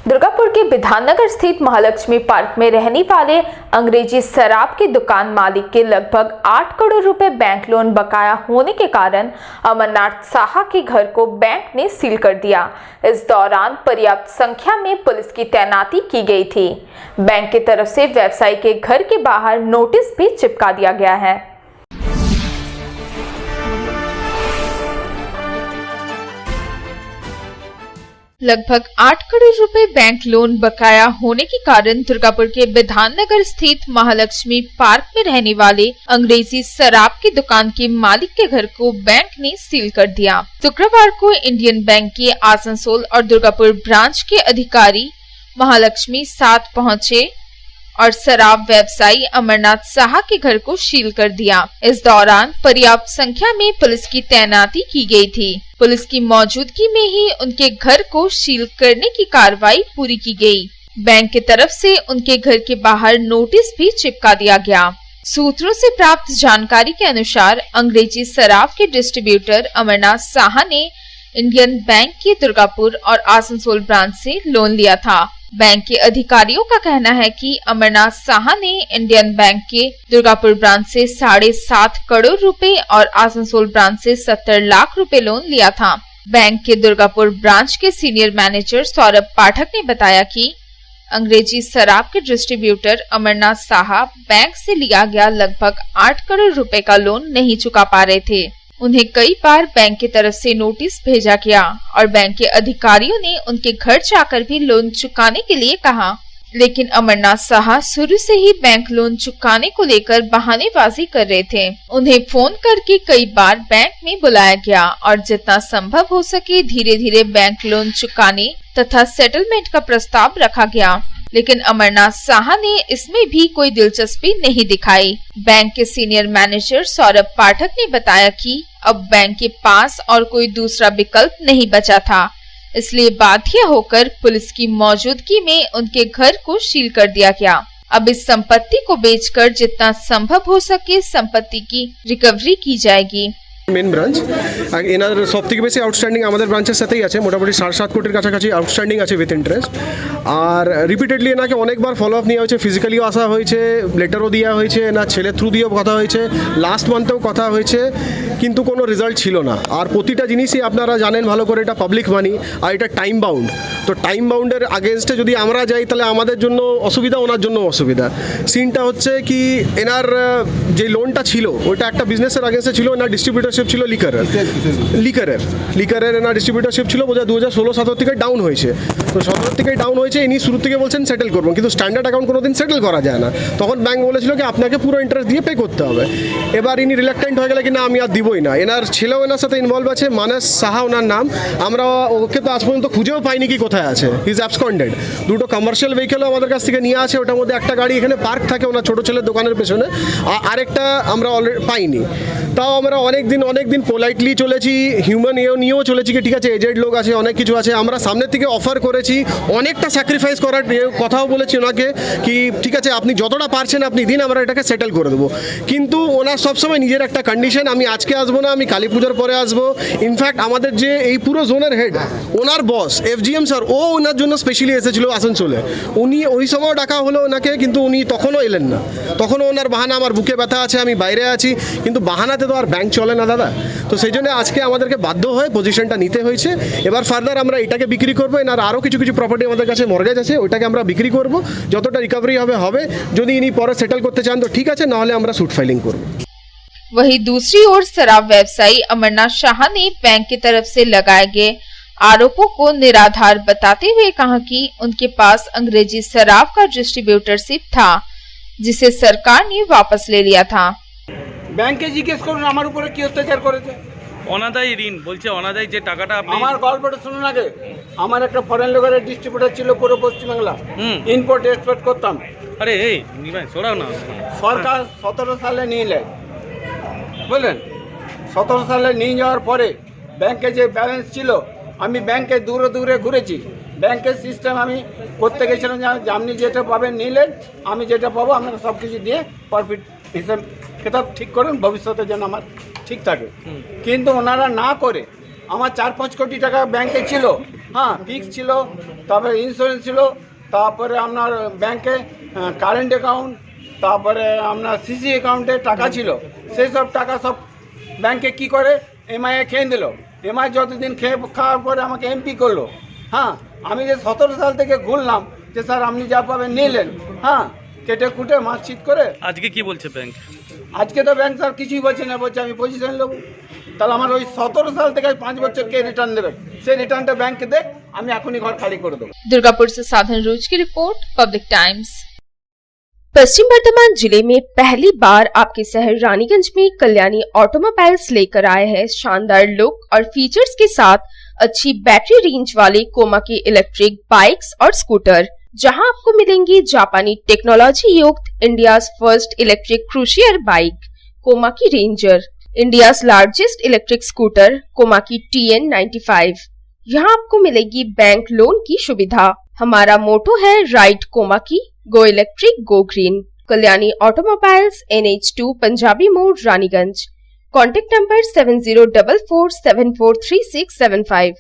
दुर्गापुर के विधाननगर स्थित महालक्ष्मी पार्क में रहने वाले अंग्रेजी शराब की दुकान मालिक के लगभग 8 करोड़ रुपए बैंक लोन बकाया होने के कारण अमरनाथ साहा के घर को बैंक ने सील कर दिया। इस दौरान पर्याप्त संख्या में पुलिस की तैनाती की गई थी। बैंक की तरफ से व्यवसायी के घर के बाहर नोटिस भी चिपका दिया गया है। लगभग 8 करोड़ रुपए बैंक लोन बकाया होने के कारण दुर्गापुर के विधाननगर स्थित महालक्ष्मी पार्क में रहने वाले अंग्रेजी शराब की दुकान के मालिक के घर को बैंक ने सील कर दिया। शुक्रवार को इंडियन बैंक के आसनसोल और दुर्गापुर ब्रांच के अधिकारी महालक्ष्मी 7 पहुंचे और शराब व्यवसायी अमरनाथ साहा के घर को सील कर दिया। इस दौरान पर्याप्त संख्या में पुलिस की तैनाती की गई थी। पुलिस की मौजूदगी में ही उनके घर को सील करने की कार्रवाई पूरी की गई। बैंक की तरफ से उनके घर के बाहर नोटिस भी चिपका दिया गया। सूत्रों से प्राप्त जानकारी के अनुसार अंग्रेजी शराब के डिस्ट्रीब्यूटर अमरनाथ साहा ने इंडियन बैंक की दुर्गापुर और आसनसोल ब्रांच से लोन लिया था। बैंक के अधिकारियों का कहना है कि अमरनाथ साहा ने इंडियन बैंक के दुर्गापुर ब्रांच से 7.5 करोड़ रुपए और आसनसोल ब्रांच से 70 लाख रुपए लोन लिया था। बैंक के दुर्गापुर ब्रांच के सीनियर मैनेजर सौरभ पाठक ने बताया कि अंग्रेजी शराब के डिस्ट्रीब्यूटर अमरनाथ साहा बैंक से लिया गया लगभग 8 करोड़ रुपए का लोन नहीं चुका पा रहे थे। उन्हें कई बार बैंक की तरफ से नोटिस भेजा गया और बैंक के अधिकारियों ने उनके घर जाकर भी लोन चुकाने के लिए कहा, लेकिन अमरनाथ साहा शुरू से ही बैंक लोन चुकाने को लेकर बहानेबाजी कर रहे थे। उन्हें फोन करके कई बार बैंक में बुलाया गया और जितना संभव हो सके धीरे धीरे बैंक लोन चुकाने तथा सेटलमेंट का प्रस्ताव रखा गया, लेकिन अमरनाथ साहा ने इसमें भी कोई दिलचस्पी नहीं दिखाई। बैंक के सीनियर मैनेजर सौरभ पाठक ने बताया कि अब बैंक के पास और कोई दूसरा विकल्प नहीं बचा था, इसलिए बाध्य होकर पुलिस की मौजूदगी में उनके घर को सील कर दिया गया। अब इस संपत्ति को बेचकर जितना संभव हो सके संपत्ति की रिकवरी की जाएगी। मेन ब्रांच एनार सबथेके बेশি आउटस्टैंडिंग আমাদের ব্রাঞ্চের সাথেই আছে, মোটামুটি 7.5 কোটির কাছাকাছি আউটস্ট্যান্ডিং আছে উইথ ইন্টারেস্ট। আর রিপিটেডলি এনাকে অনেকবার ফলো আপ নেওয়া হয়েছে, ফিজিক্যালিও আসা হয়েছে, লেটারও দেওয়া হয়েছে, না ছেলে থ্রু দিয়েও কথা হয়েছে, লাস্ট মান্থেও কথা হয়েছে, কিন্তু কোনো রেজাল্ট ছিল না। আর প্রতিটা জিনিসই আপনারা জানেন ভালো করে এটা পাবলিক মানি আর এটা টাইম বাউন্ড। তো টাইম বাউন্ডের আগেনস্টে যদি আমরা যাই তাহলে আমাদের জন্য অসুবিধা, ওনার জন্য অসুবিধা। সিনটা হচ্ছে কি এনার যে লোনটা ছিল ওটা একটা বিজনেসের আগেনস্টে ছিল, এনার ডিস্ট্রিবিউটারশিপ ছিল লিকারের এনার ডিস্ট্রিবিউটারশিপ ছিল বোধহয় 2016-17 থেকে ডাউন হয়েছে। তো 17 থেকে ডাউন হয়েছে, ইনি শুরু থেকে বলছেন সেটেল করবেন, কিন্তু স্ট্যান্ডার্ড অ্যাকাউন্ট কোনোদিন সেটেল করা যায় না। তখন ব্যাংক বলেছিল কি আপনাকে পুরো ইন্টারেস্ট দিয়ে পে করতে হবে। এবার ইনি রিল্যাক্টেন্ট হয়ে গেলে কি না আমি আর দিবই না। এনার ছেলেও এনার সাথে ইনভলভ আছে, মানস সাহা ওনার নাম। আমরা ওকে তো আজ পর্যন্ত খুঁজেও পাইনি কি কোথায় আছে, হি ইজ অ্যাবসকন্ডেড। দুটো কমার্শিয়াল ভেহিকেলও আমাদের কাছ থেকে নিয়ে আসে, ওটার মধ্যে একটা গাড়ি এখানে পার্ক থাকে ওনার ছোটো ছেলের দোকানের পেছনে, আরেকটা আমরা অলরেডি পাইনি। তাও আমরা অনেক দিন পোলাইটলি চলেছি, হিউম্যান নিয়েও চলেছি কি ঠিক আছে এজেড লোক আছে, অনেক কিছু আছে, আমরা সামনের থেকে অফার করেছি, অনেকটা স্যাক্রিফাইস করার কথাও বলেছি ওনাকে কি ঠিক আছে আপনি যতটা পারছেন আপনি দিন, আমরা এটাকে সেটেল করে দেবো। কিন্তু ওনার সবসময় নিজের একটা কন্ডিশন, আমি আজকে আসবো না, আমি কালী পুজোর পরে আসবো। ইনফ্যাক্ট আমাদের যে এই পুরো জোনের হেড ওনার বস FGM স্যার, ও ওনার জন্য স্পেশালি এসেছিল আসানসোলে। উনি ওই সময় ডাকা হলো ওনাকে, কিন্তু উনি তখনও এলেন না। তখনও ওনার বাহানা আমার বুকে ব্যথা আছে, আমি বাইরে আছি, কিন্তু বাহানাতে তো আর ব্যাংক চলে না দাদা। তো সেই জন্য আজকে আমাদেরকে বাধ্য হয়ে পজিশনটা নিতে হয়েছে। এবার ফার্দার আমরা এটাকে বিক্রি করবো, এনার আরও কিছু প্রপার্টি আমাদের কাছে মর্গেজ আছে, ওইটাকে আমরা বিক্রি করব, যতটা রিকভারি হবে। যদি ইনি পরে সেটেল করতে চান তো ঠিক আছে, নাহলে আমরা সুট ফাইলিং করব। वहीं दूसरी ओर शराब व्यवसायी अमरनाथ साहा ने बैंक की तरफ से लगाए गए आरोपों को निराधार बताते हुए कहा कि उनके पास अंग्रेजी शराब का डिस्ट्रीब्यूटरशिप था, जिसे सरकार ने वापस ले लिया था। ব্যাংকে জিজ্ঞেস করুন আমার উপরে কি অত্যাচার করেছে। অনাদায়ী ঋণ বলছে, অনাদায়ী যে টাকাটা আপনি আমার গল্পটা শুনুন আগে। আমার একটা ফরেন লোকের ডিস্ট্রিবিউটর ছিল পুরো পশ্চিমবাংলা, ইম্পোর্ট এক্সপোর্ট করতাম। আরে এই ভাই সরাও না। সরকার 17 সালে নিয়ে নেয়, বুঝলেন। 17 সালে নিয়ে যাওয়ার পরে ব্যাংকে যে ব্যালেন্স ছিল, আমি ব্যাংকে দূরে ঘুরেছি, ব্যাংকের সিস্টেম আমি করতে গেছিলাম যে আপনি যেটা পাবেন নিলেন, আমি যেটা পাবো আপনাকে সব কিছু দিয়ে প্রফিট হিসেব খেতাব ঠিক করুন, ভবিষ্যতে যেন আমার ঠিক থাকে। কিন্তু ওনারা না করে আমার 4-5 কোটি টাকা ব্যাংকে ছিল, হ্যাঁ ফিক্স ছিল, তারপরে ইন্স্যুরেন্স ছিল, তারপরে আপনার ব্যাংকে কারেন্ট অ্যাকাউন্ট, তারপরে আপনার সিসি অ্যাকাউন্টে টাকা ছিল। সেই সব টাকা সব ব্যাংকে কি করে এমআইএ খেয়ে দিল। এমআই যতদিন খাওয়ার পরে আমাকে এমপি করলো। হ্যাঁ, আমি যে 17 সাল থেকে ঘুরলাম যে স্যার আপনি যা পাবেন নিলেন, হ্যাঁ কেটে কুটে মার্কশিট করে। আজকে কি বলছে ব্যাংক? আজকে তো ব্যাংক স্যার কিছুই বলছে না, বলছে আমি পজিশন নেবো। তাহলে আমার ওই 17 সাল থেকে 5 বছর কে রিটার্ন দেবে, সেই রিটার্নটা ব্যাংকে দেখ, আমি এখনই ঘর खाली করে দেবো। दुर्गापुर से साधन रोज की रिपोर्ट, पब्लिक टाइम्स। पश्चिम वर्धमान जिले में पहली बार आपके शहर रानीगंज में कल्याणी ऑटोमोबाइल्स लेकर आए हैं शानदार लुक और फीचर्स के साथ अच्छी बैटरी रेंज वाले कोमा के इलेक्ट्रिक बाइक्स और स्कूटर, जहां आपको मिलेंगी जापानी टेक्नोलॉजी युक्त India's first electric cruiser bike कोमा की ranger, India's largest electric scooter कोमा की TN95। यहाँ आपको मिलेगी बैंक लोन की सुविधा। हमारा मोटो है राइट कोमा की, go electric go green. Kalyani automobiles, NH2 Punjabi मोड़, रानीगंज। Contact number 7044743675।